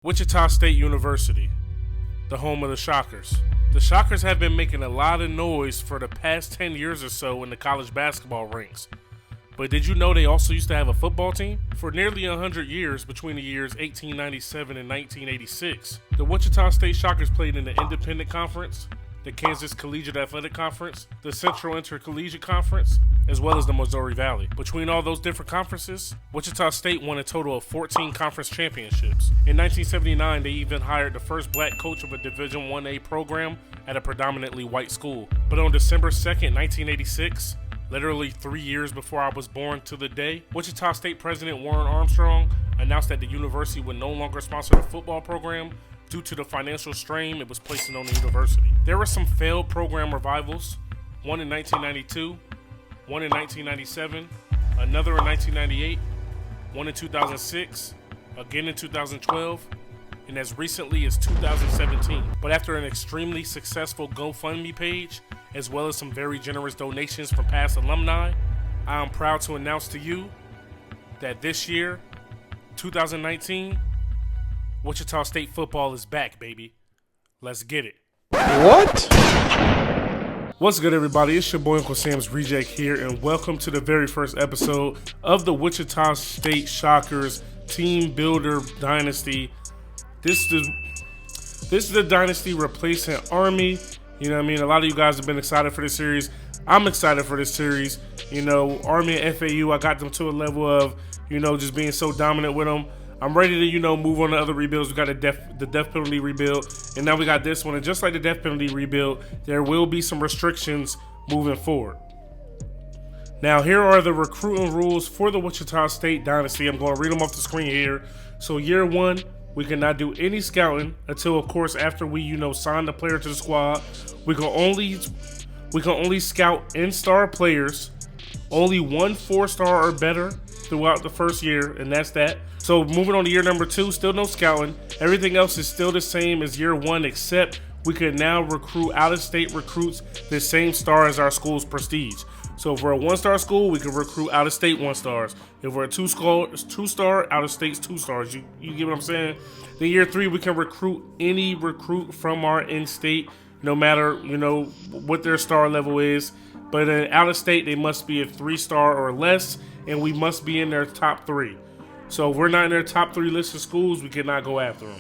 Wichita State University, the home of the Shockers. The Shockers have been making a lot of noise for the past 10 years or so in the college basketball ranks. But did you know they also used to have a football team? For nearly 100 years, between the years 1897 and 1986, the Wichita State Shockers played in the Independent Conference, the Kansas Collegiate Athletic Conference, the Central Intercollegiate Conference, as well as the Missouri Valley. Between all those different conferences, Wichita State won a total of 14 conference championships. In 1979, they even hired the first black coach of a Division I-A program at a predominantly white school. But on December 2nd, 1986, literally 3 years before I was born to the day, Wichita State President Warren Armstrong announced that the university would no longer sponsor the football program due to the financial strain it was placing on the university. There were some failed program revivals, one in 1992, one in 1997, another in 1998, one in 2006, again in 2012, and as recently as 2017. But after an extremely successful GoFundMe page, as well as some very generous donations from past alumni, I am proud to announce to you that this year, 2019, Wichita State football is back, baby. Let's get it. What? What's good, everybody? It's your boy UncleSamsReject here, and welcome to the very first episode of the Wichita State Shockers Teambuilder Dynasty. This is the dynasty replacing Army. You know what I mean? A lot of you guys have been excited for this series. I'm excited for this series. You know, Army and FAU, I got them to a level of, just being so dominant with them. I'm ready to, move on to other rebuilds. We got the death penalty rebuild, and now we got this one. And just like the death penalty rebuild, there will be some restrictions moving forward. Now, here are the recruiting rules for the Wichita State Dynasty. I'm going to read them off the screen here. So, year one, we cannot do any scouting until, of course, after we, sign the player to the squad. We can only scout in-star players, only 1 4-star or better throughout the first year, and that's that. So moving on to year number 2, still no scouting. Everything else is still the same as year 1, except we can now recruit out-of-state recruits the same star as our school's prestige. So if we're a 1-star school, we can recruit out-of-state 1-stars. If we're a 2-star, out-of-state's 2-stars. You get what I'm saying? Then year 3, we can recruit any recruit from our in-state, no matter, what their star level is. But in out-of-state, they must be a 3-star or less, and we must be in their top 3. So if we're not in their top 3 list of schools, we cannot go after them.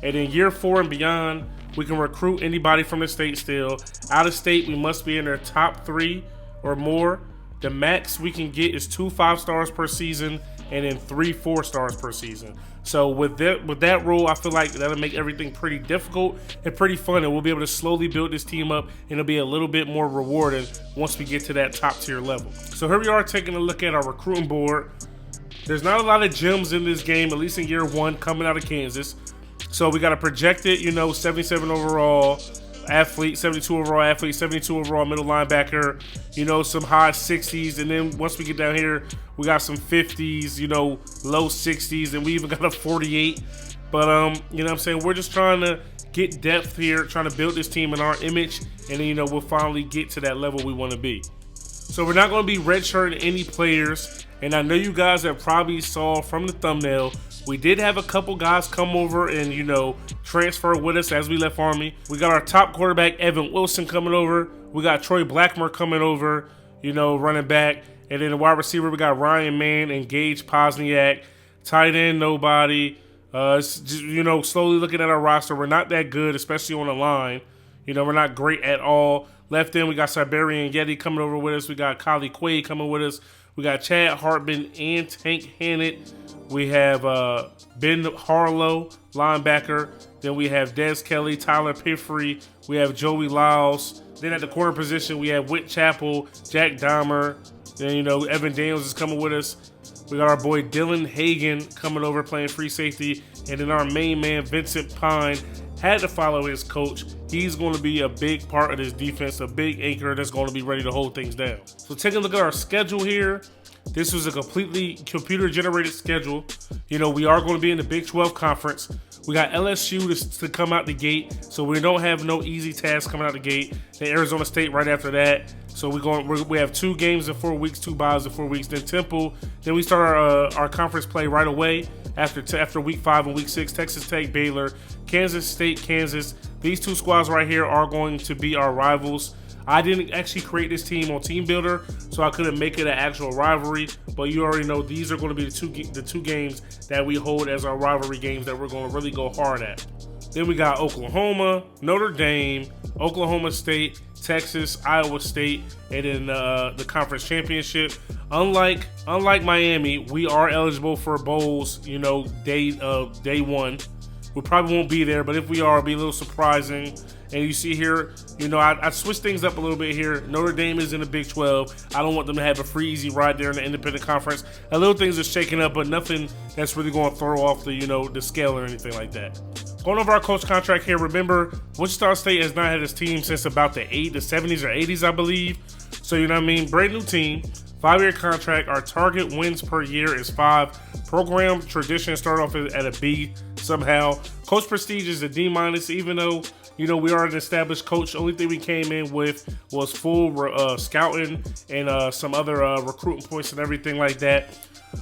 And in year 4 and beyond, we can recruit anybody from the state still. Out of state, we must be in their top 3 or more. The max we can get is 2 5-stars per season and then 3 4-stars per season. So with that rule, I feel like that'll make everything pretty difficult and pretty fun, and we'll be able to slowly build this team up, and it'll be a little bit more rewarding once we get to that top tier level. So here we are taking a look at our recruiting board. There's not a lot of gems in this game, at least in year 1, coming out of Kansas. So we got a projected, 77 overall athlete, 72 overall athlete, 72 overall middle linebacker, some high 60s. And then once we get down here, we got some 50s, low 60s, and we even got a 48. But, what I'm saying? We're just trying to get depth here, trying to build this team in our image. And then, we'll finally get to that level we want to be. So we're not going to be redshirting any players. And I know you guys have probably saw from the thumbnail, we did have a couple guys come over and, transfer with us as we left Army. We got our top quarterback, Evan Wilson, coming over. We got Troy Blackmer coming over, running back. And then the wide receiver, we got Ryan Mann and Gage Posniak. Tight end, nobody. Slowly looking at our roster, we're not that good, especially on the line. We're not great at all. Left end, we got Siberian Yeti coming over with us. We got Kylie Quaid coming with us. We got Chad Hartman and Tank Hannett. We have Ben Harlow, linebacker. Then we have Des Kelly, Tyler Piffrey. We have Joey Lyles. Then at the corner position, we have Whit Chappell, Jack Dahmer. Then, Evan Daniels is coming with us. We got our boy Dylan Hagan coming over playing free safety. And then our main man, Vincent Pine, had to follow his coach. He's going to be a big part of this defense, a big anchor that's going to be ready to hold things down. So taking a look at our schedule here. This was a completely computer-generated schedule. We are going to be in the Big 12 Conference. We got LSU to come out the gate, so we don't have no easy tasks coming out the gate. Then Arizona State right after that. So we have 2 games in 4 weeks, 2 byes in 4 weeks. Then Temple. Then we start our conference play right away after week 5 and week 6. Texas Tech, Baylor, Kansas State, Kansas. These 2 squads right here are going to be our rivals. I didn't actually create this team on Teambuilder, so I couldn't make it an actual rivalry. But you already know these are going to be the two games that we hold as our rivalry games that we're going to really go hard at. Then we got Oklahoma, Notre Dame, Oklahoma State, Texas, Iowa State, and then the conference championship. Unlike Miami, we are eligible for bowls. You know, day 1. We probably won't be there, but if we are, it'll be a little surprising. And you see here, you know, I switched things up a little bit here. Notre Dame is in the Big 12. I don't want them to have a free, easy ride there in the independent conference. A little things are shaking up, but nothing that's really going to throw off the scale or anything like that. Going over our coach contract here, remember, Wichita State has not had his team since about the 70s or 80s, I believe. So, you know what I mean? Brand new team, 5-year contract. Our target wins per year is 5. Program tradition start off at a B somehow. Coach prestige is a D-, even though, you know, we are an established coach. The only thing we came in with was full scouting and some other recruiting points and everything like that.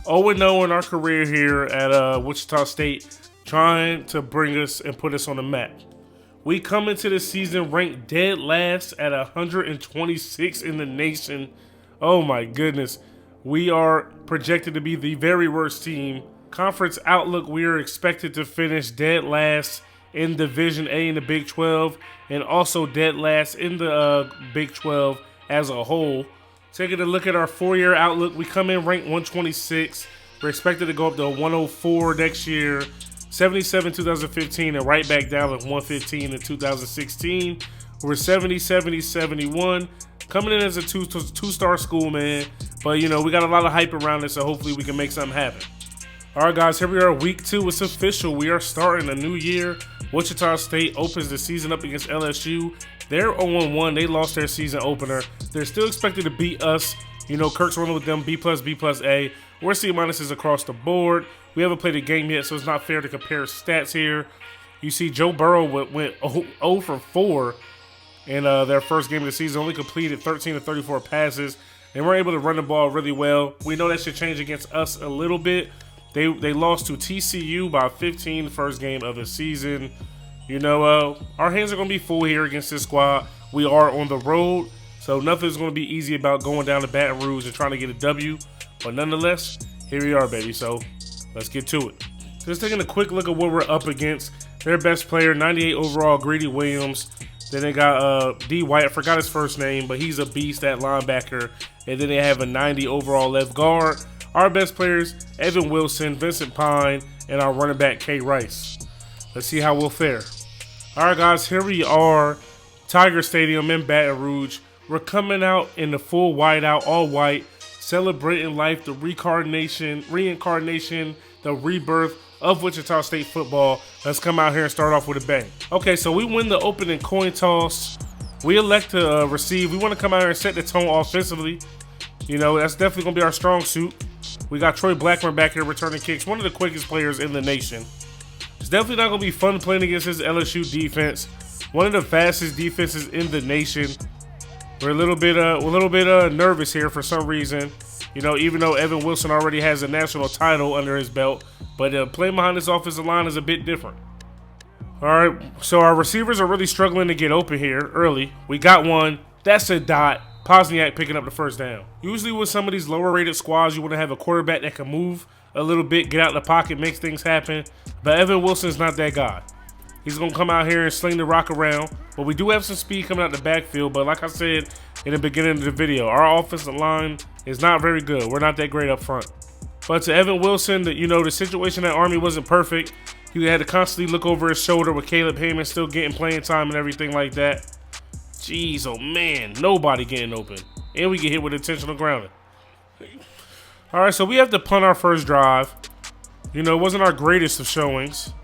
0-0 in our career here at Wichita State, trying to bring us and put us on the map. We come into the season ranked dead last at 126 in the nation. Oh my goodness. We are projected to be the very worst team. Conference outlook, we are expected to finish dead last in Division A in the Big 12 and also dead last in the Big 12 as a whole. Taking a look at our 4-year outlook, we come in ranked 126. We're expected to go up to 104 next year. 77 2015 and right back down at 115 in 2016. We're 70, 70, 71. Coming in as a two-star school, man. But, you know, we got a lot of hype around it, so hopefully we can make something happen. All right, guys, here we are, week 2. It's official. We are starting a new year. Wichita State opens the season up against LSU. They're 0-1. They lost their season opener. They're still expected to beat us. You know, Kirk's running with them B+, B+A. We're C- across the board. We haven't played a game yet, so it's not fair to compare stats here. You see Joe Burrow went 0 for 4 in their first game of the season. Only completed 13 of 34 passes. And we're able to run the ball really well. We know that should change against us a little bit. They lost to TCU by 15 the first game of the season. You know, our hands are going to be full here against this squad. We are on the road, so nothing's going to be easy about going down to Baton Rouge and trying to get a W. But nonetheless, here we are, baby. So let's get to it. Just taking a quick look at what we're up against. Their best player, 98 overall, Greedy Williams. Then they got D. White. I forgot his first name, but he's a beast at linebacker. And then they have a 90 overall left guard. Our best players, Evan Wilson, Vincent Pine, and our running back, K. Rice. Let's see how we'll fare. All right, guys, here we are, Tiger Stadium in Baton Rouge. We're coming out in the full whiteout, all white, celebrating life, the reincarnation, the rebirth of Wichita State football. Let's come out here and start off with a bang. Okay, so we win the opening coin toss. We elect to receive. We want to come out here and set the tone offensively. You know, that's definitely going to be our strong suit. We got Troy Blackburn back here returning kicks, one of the quickest players in the nation. It's definitely not going to be fun playing against this LSU defense. One of the fastest defenses in the nation. We're a little bit nervous here for some reason. You know, even though Evan Wilson already has a national title under his belt, but playing behind this offensive line is a bit different. All right, so our receivers are really struggling to get open here early. We got one. That's a dot. Pozniak picking up the first down. Usually with some of these lower rated squads, you want to have a quarterback that can move a little bit, get out of the pocket, makes things happen. But Evan Wilson's not that guy. He's going to come out here and sling the rock around. But we do have some speed coming out the backfield. But like I said in the beginning of the video, our offensive line is not very good. We're not that great up front. But to Evan Wilson, the situation at Army wasn't perfect. He had to constantly look over his shoulder with Caleb Heyman still getting playing time and everything like that. Jeez, oh man, nobody getting open. And we get hit with intentional grounding. All right, so we have to punt our first drive. You know, it wasn't our greatest of showings.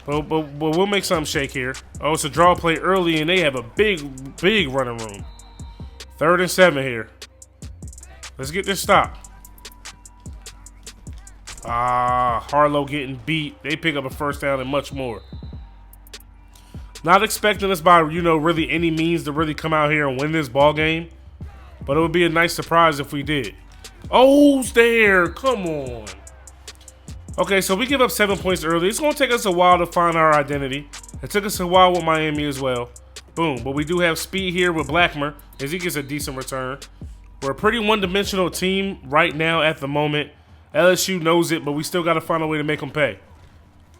But we'll make something shake here. Oh, it's a draw play early, and they have a big running room. 3rd and 7 here. Let's get this stop. Harlow getting beat. They pick up a first down and much more. Not expecting us by, really any means to really come out here and win this ball game. but it would be a nice surprise if we did. Oh, there. Come on. Okay, so we give up 7 points early. It's going to take us a while to find our identity. It took us a while with Miami as well. Boom. But we do have speed here with Blackmer, as he gets a decent return. We're a pretty one-dimensional team right now at the moment. LSU knows it, but we still got to find a way to make them pay.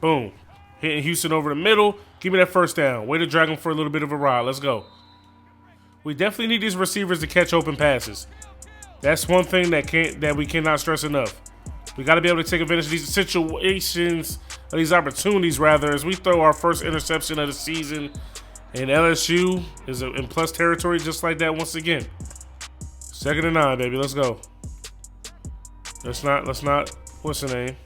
Boom. Hitting Houston over the middle. Give me that first down. Way to drag them for a little bit of a ride. Let's go. We definitely need these receivers to catch open passes. That's one thing that we cannot stress enough. We got to be able to take advantage of these situations, of these opportunities, rather, as we throw our first interception of the season. And LSU is in plus territory just like that once again. 2nd and 9, baby. Let's go. Let's not. What's the name?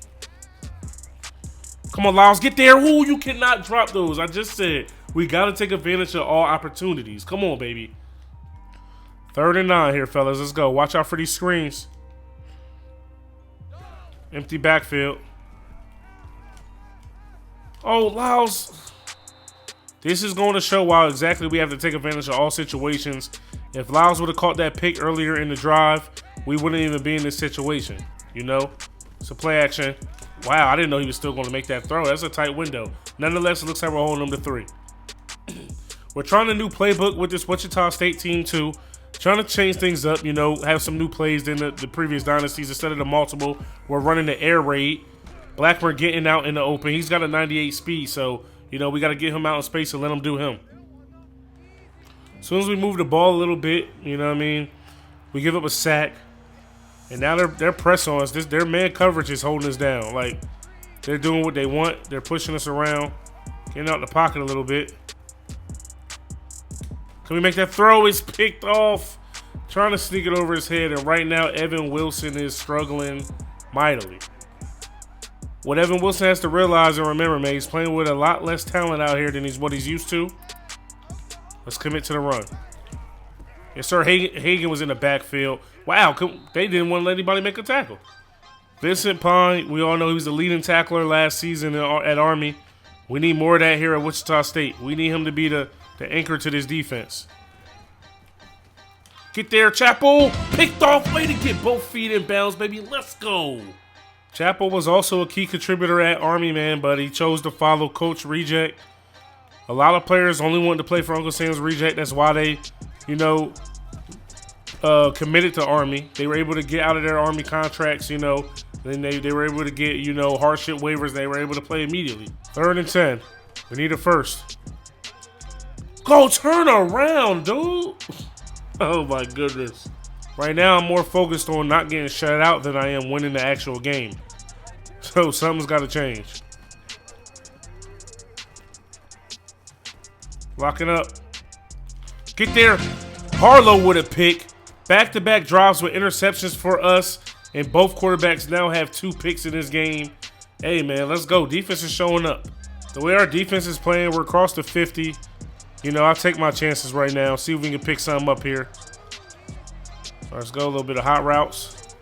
Come on, Lyles. Get there. Ooh, you cannot drop those. I just said we got to take advantage of all opportunities. Come on, baby. 3rd and 9 here, fellas. Let's go. Watch out for these screens. Empty backfield. Oh, Lyles. This is going to show why exactly we have to take advantage of all situations. If Lyles would have caught that pick earlier in the drive, we wouldn't even be in this situation. You know? It's a play action. Wow, I didn't know he was still going to make that throw. That's a tight window. Nonetheless, it looks like we're holding him to 3. We're trying a new playbook with this Wichita State team too. Trying to change things up, you know, have some new plays than the previous dynasties. Instead of the multiple, we're running the air raid. Blackburn getting out in the open. He's got a 98 speed, so, you know, we got to get him out in space and let him do him. As soon as we move the ball a little bit, you know what I mean, we give up a sack. And now they're pressing on us. Their man coverage is holding us down. Like, they're doing what they want. They're pushing us around, getting out the pocket a little bit. Can we make that throw? It's picked off. Trying to sneak it over his head. And right now, Evan Wilson is struggling mightily. What Evan Wilson has to realize and remember, man, he's playing with a lot less talent out here than what he's used to. Let's commit to the run. Yes, sir. Hagan was in the backfield. Wow, they didn't want to let anybody make a tackle. Vincent Pine, we all know he was the leading tackler last season at Army. We need more of that here at Wichita State. We need him to be the anchor to this defense. Get there, Chappell. Picked off. Way to get both feet in bounds, baby. Let's go. Chappell was also a key contributor at Army, man, but he chose to follow Coach Reject. A lot of players only wanted to play for Uncle Sam's Reject. That's why they, you know, committed to Army. They were able to get out of their Army contracts, you know. Then they were able to get, you know, hardship waivers. They were able to play immediately. 3rd and 10. We need a first. Go turn around, dude. Oh, my goodness. Right now, I'm more focused on not getting shut out than I am winning the actual game. So something's got to change. Locking up. Get there. Harlow with a pick. Back-to-back drives with interceptions for us. And both quarterbacks now have 2 picks in this game. Hey, man, let's go. Defense is showing up. The way our defense is playing, we're across the 50. You know, I'll take my chances right now. See if we can pick something up here. Let's go. A little bit of hot routes.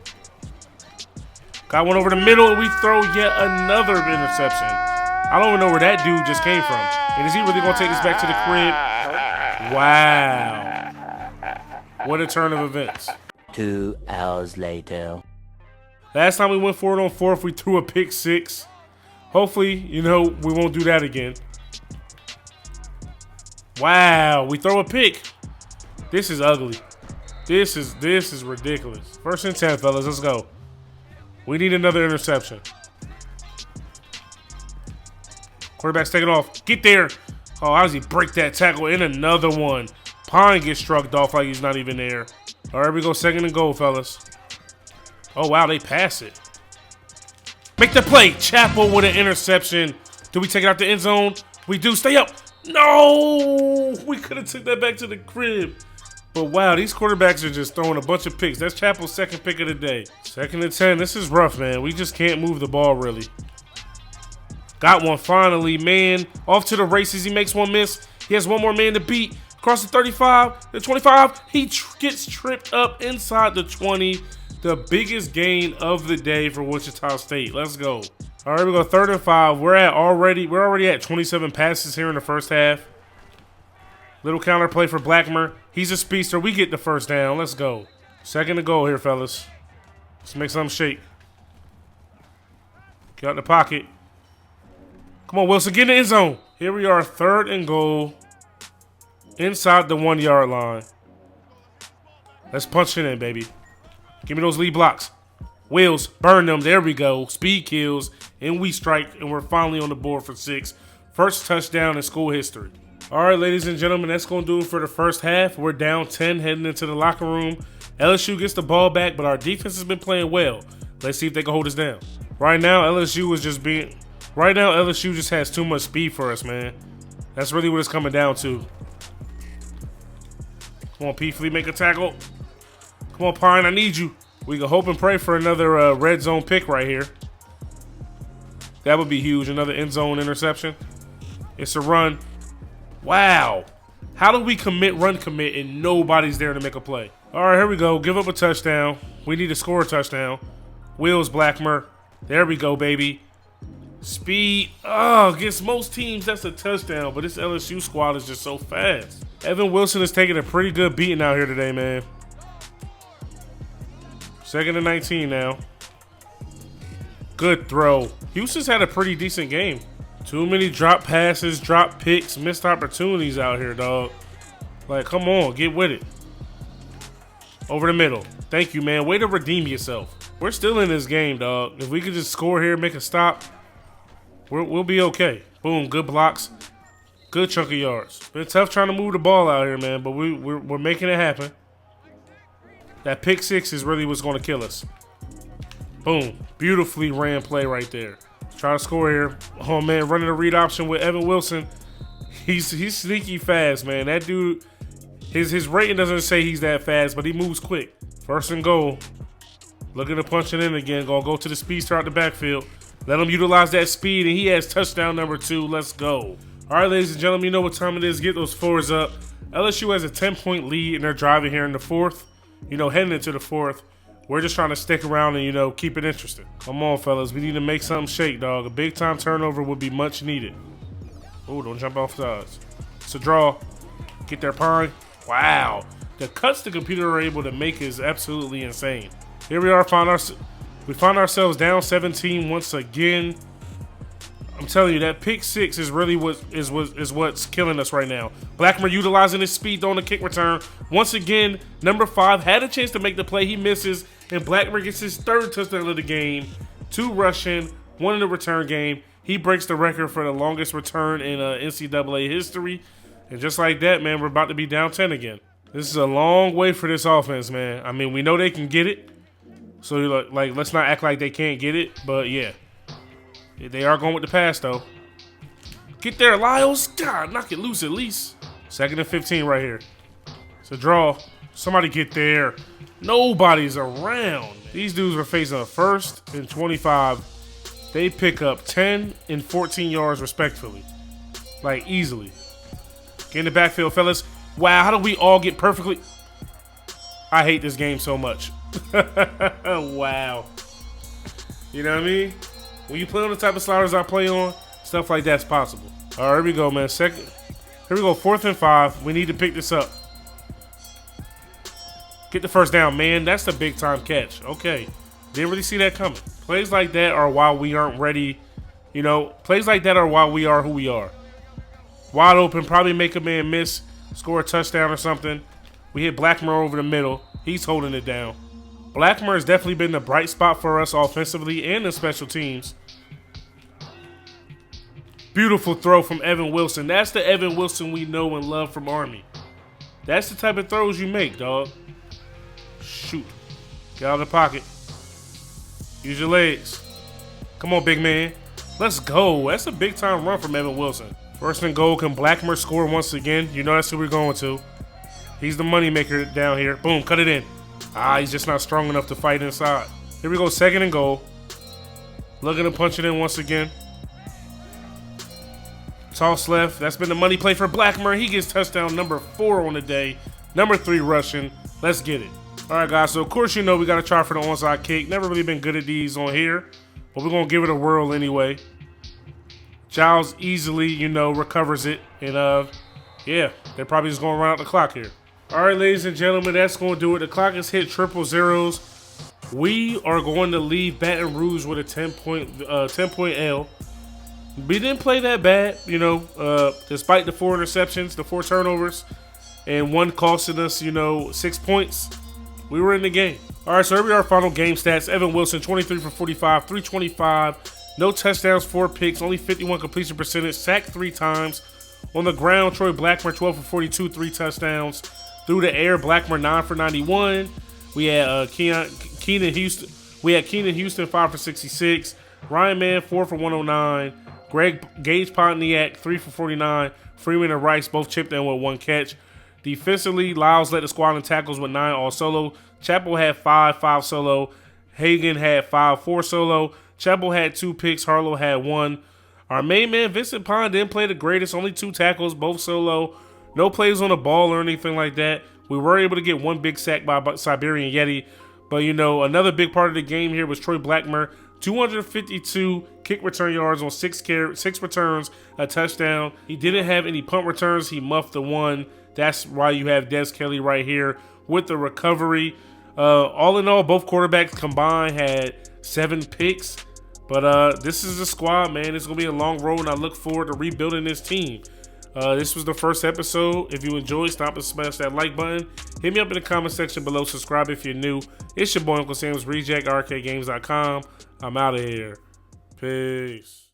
Got one over the middle, and we throw yet another interception. I don't even know where that dude just came from. And is he really going to take us back to the crib? Wow. What a turn of events. 2 hours later. Last time we went for it on 4th, we threw a pick 6. Hopefully, you know, we won't do that again. Wow, we throw a pick. This is ugly. This is ridiculous. 1st and 10, fellas. Let's go. We need another interception. Quarterback's taking off. Get there. Oh, how does he break that tackle? And another one. Pine gets struck off like he's not even there. All right, we go 2nd and goal, fellas. Oh, wow, they pass it. Make the play. Chappell with an interception. Do we take it out the end zone? We do. Stay up. No! We could have took that back to the crib. But, wow, these quarterbacks are just throwing a bunch of picks. That's Chappell's 2nd pick of the day. 2nd and 10. This is rough, man. We just can't move the ball, really. Got one finally, man. Off to the races. He makes one miss. He has one more man to beat. Across the 35, the 25. He gets tripped up inside the 20. The biggest gain of the day for Wichita State. Let's go. All right, we go 3rd and 5. We're already at 27 passes here in the first half. Little counter play for Blackmer. He's a speedster. We get the first down. Let's go. Second and goal here, fellas. Let's make something shake. Get out the pocket. Come on, Wilson. Get in the end zone. Here we are, third and goal. Inside the 1 yard line. Let's punch it in, baby. Give me those lead blocks. Wheels, burn them. There we go. Speed kills, and we strike, and we're finally on the board for 6. First touchdown in school history. All right, ladies and gentlemen, that's going to do it for the first half. We're down 10 heading into the locker room. LSU gets the ball back, but our defense has been playing well. Let's see if they can hold us down. Right now, LSU just has too much speed for us, man. That's really what it's coming down to. Come on, P. Flea, make a tackle. Come on, Pine, I need you. We can hope and pray for another red zone pick right here. That would be huge. Another end zone interception. It's a run. Wow. How do we run commit, and nobody's there to make a play? All right, here we go. Give up a touchdown. We need to score a touchdown. Wheels, Blackmer. There we go, baby. Speed. Oh, against most teams, that's a touchdown, but this LSU squad is just so fast. Evan Wilson is taking a pretty good beating out here today, man. Second and 19 now. Good throw. Houston's had a pretty decent game. Too many drop passes, drop picks, missed opportunities out here, dog. Like, come on, get with it. Over the middle. Thank you, man. Way to redeem yourself. We're still in this game, dog. If we could just score here, make a stop, we'll be okay. Boom, good blocks. Good chunk of yards. Been tough trying to move the ball out here, man, but we're making it happen. That pick 6 is really what's going to kill us. Boom. Beautifully ran play right there. Try to score here. Oh, man, running a read option with Evan Wilson. He's sneaky fast, man. That dude, his rating doesn't say he's that fast, but he moves quick. First and goal. Looking to punch it in again. Gonna go to the speedster out the backfield. Let him utilize that speed, and he has touchdown number 2. Let's go. All right, ladies and gentlemen, you know what time it is. Get those 4s up. LSU has a 10-point lead, and they're driving here in the 4th. You know, heading into the 4th. We're just trying to stick around and, you know, keep it interesting. Come on, fellas. We need to make something shake, dog. A big-time turnover would be much needed. Oh, don't jump off sides. It's a draw. Get their Pine. Wow. The cuts the computer are able to make is absolutely insane. Here we are. We find ourselves down 17 once again. I'm telling you, that pick 6 is really what's killing us right now. Blackmer utilizing his speed on the kick return. Once again, number 5 had a chance to make the play. He misses, and Blackmer gets his 3rd touchdown of the game. 2 rushing, 1 in the return game. He breaks the record for the longest return in NCAA history. And just like that, man, we're about to be down 10 again. This is a long way for this offense, man. I mean, we know they can get it. So, like, let's not act like they can't get it. But, yeah. They are going with the pass, though. Get there, Lyles. God, knock it loose at least. Second and 15 right here. It's a draw. Somebody get there. Nobody's around. These dudes were facing a 1st and 25. They pick up 10 and 14 yards respectively. Like, easily. Get in the backfield, fellas. Wow, how do we all get perfectly... I hate this game so much. Wow. You know what I mean? When you play on the type of sliders I play on, stuff like that's possible. All right, here we go, man. Here we go, 4th and 5. We need to pick this up. Get the first down, man. That's the big-time catch. Okay. Didn't really see that coming. Plays like that are why we aren't ready. You know, plays like that are why we are who we are. Wide open, probably make a man miss, score a touchdown or something. We hit Blackmer over the middle. He's holding it down. Blackmer has definitely been the bright spot for us offensively and in special teams. Beautiful throw from Evan Wilson. That's the Evan Wilson we know and love from Army. That's the type of throws you make, dog. Shoot. Get out of the pocket. Use your legs. Come on, big man. Let's go. That's a big-time run from Evan Wilson. First and goal. Can Blackmer score once again? You know that's who we're going to. He's the moneymaker down here. Boom, cut it in. He's just not strong enough to fight inside. Here we go, second and goal. Looking to punch it in once again. Toss left. That's been the money play for Blackmer. He gets touchdown number 4 on the day. Number 3 rushing. Let's get it. All right, guys. So, of course, you know we got to try for the onside kick. Never really been good at these on here. But we're going to give it a whirl anyway. Giles easily, you know, recovers it. And, yeah, they're probably just going to run out the clock here. All right, ladies and gentlemen, that's going to do it. The clock has hit triple zeros. We are going to leave Baton Rouge with a 10-point L. We didn't play that bad, despite the 4 interceptions, the 4 turnovers, and one costing us, 6 points. We were in the game. All right, so here we are, final game stats. Evan Wilson, 23 for 45, 325, no touchdowns, 4 picks, only 51 completion percentage, sacked 3 times. On the ground, Troy Blackmer, 12 for 42, 3 touchdowns. Through the air, Blackmer 9 for 91. We had Keenan Houston. 5 for 66. Ryan Mann 4 for 109. Gage Pontiac 3 for 49. Freeman and Rice both chipped in with 1 catch. Defensively, Lyles led the squad in tackles with 9 all solo. Chappell had 5 solo. Hagan had 4 solo. Chappell had 2 picks. Harlow had 1. Our main man, Vincent Pond, didn't play the greatest. Only 2 tackles, both solo. No plays on the ball or anything like that. We were able to get 1 big sack by Siberian Yeti. But, another big part of the game here was Troy Blackmer. 252 kick return yards on 6 returns, a touchdown. He didn't have any punt returns. He muffed the 1. That's why you have Des Kelly right here with the recovery. All in all, both quarterbacks combined had 7 picks. But this is a squad, man. It's going to be a long road, and I look forward to rebuilding this team. This was the first episode. If you enjoyed, stop and smash that like button. Hit me up in the comment section below. Subscribe if you're new. It's your boy, UncleSamsReject, RKGames.com. I'm out of here. Peace.